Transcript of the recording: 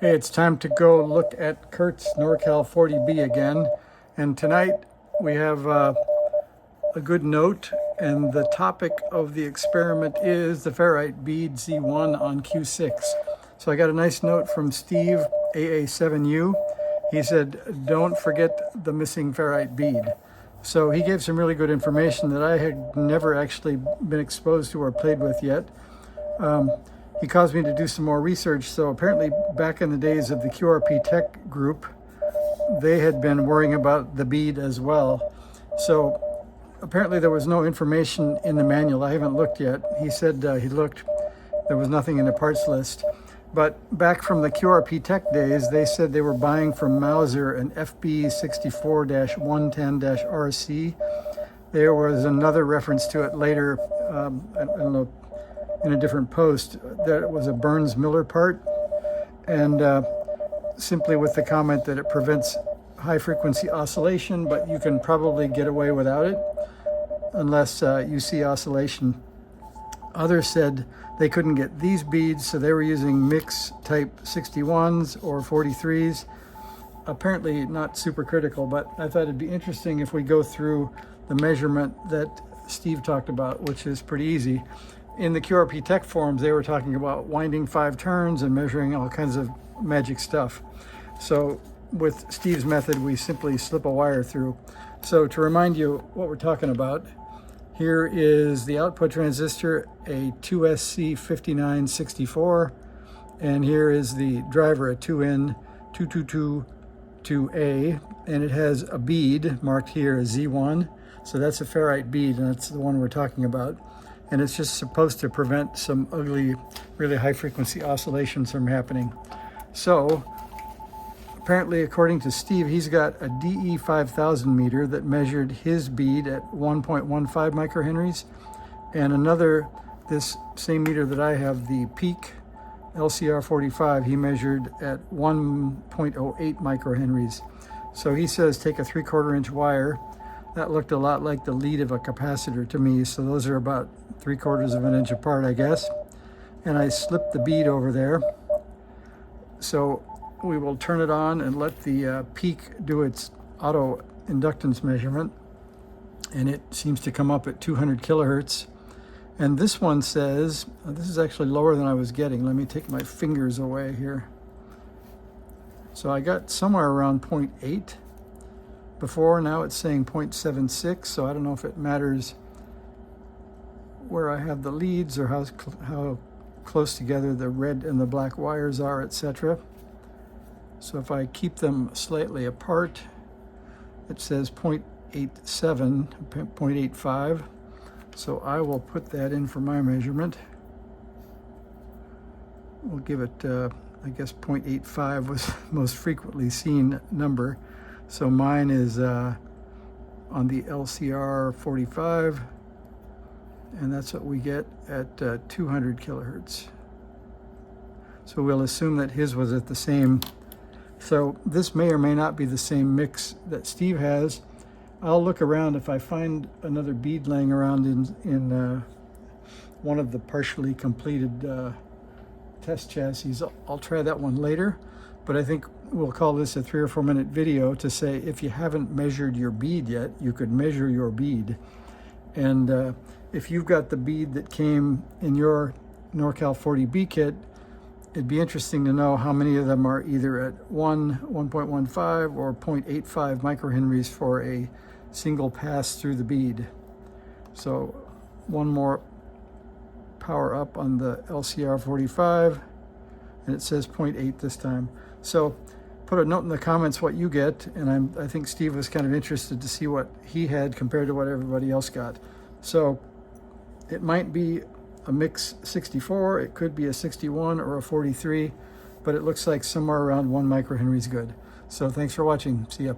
Hey, it's time to go look at Curt's NorCal 40B again. And tonight we have a good note, and the topic of the experiment is the Ferrite Bead Z1 on Q6. So I got a nice note from Steve AA7U. He said, don't forget the missing Ferrite bead. So he gave some really good information that I had never actually been exposed to or played with yet. He caused me to do some more research. So apparently back in the days of the QRP Tech group, they had been worrying about the bead as well. So apparently there was no information in the manual. I haven't looked yet. He said he looked. There was nothing in the parts list. But back from the QRP Tech days, they said they were buying from Mauser an FB64-110-RC. There was another reference to it later, I don't know, in a different post, that it was a Burns-Miller part, and simply with the comment that it prevents high-frequency oscillation, but you can probably get away without it unless you see oscillation. Others said they couldn't get these beads, so they were using mix type 61s or 43s. Apparently not super critical, but I thought it'd be interesting if we go through the measurement that Steve talked about, which is pretty easy. In the QRP Tech forums, they were talking about winding 5 turns and measuring all kinds of magic stuff. So with Steve's method, we simply slip a wire through. So to remind you what we're talking about, here is the output transistor, a 2SC5964, and here is the driver, a 2N2222A, and it has a bead marked here as Z1. So that's a Ferrite bead, and that's the one we're talking about. And it's just supposed to prevent some ugly, really high frequency oscillations from happening. So apparently, according to Steve, he's got a DE5000 meter that measured his bead at 1.15 microhenries, and another, this same meter that I have, the Peak LCR45, he measured at 1.08 microhenries. So he says take a 3/4 inch wire. That looked a lot like the lead of a capacitor to me, so those are about 3/4 of an inch apart, I guess. And I slipped the bead over there. So we will turn it on and let the Peak do its auto inductance measurement, and it seems to come up at 200 kilohertz. And this one says, this is actually lower than I was getting. Let me take my fingers away here. So I got somewhere around 0.8 before. Now it's saying 0.76, so I don't know if it matters where I have the leads or how close together the red and the black wires are, etc. So if I keep them slightly apart, it says 0.87, 0.85. So I will put that in for my measurement. We'll give it, I guess 0.85 was most frequently seen number. So mine is on the LCR45, and that's what we get at 200 kilohertz. So we'll assume that his was at the same. So this may or may not be the same mix that Steve has. I'll look around. If I find another bead laying around in one of the partially completed test chassis, I'll try that one later. But I think we'll call this a 3 or 4 minute video to say if you haven't measured your bead yet, you could measure your bead. And if you've got the bead that came in your NorCal 40B kit, it'd be interesting to know how many of them are either at 1.15 or 0.85 microhenries for a single pass through the bead. So one more power up on the LCR45, and it says 0.8 this time. So put a note in the comments what you get, and I think Steve was kind of interested to see what he had compared to what everybody else got. So it might be a mix 64, it could be a 61 or a 43, but it looks like somewhere around 1 microhenry is good. So thanks for watching. See ya.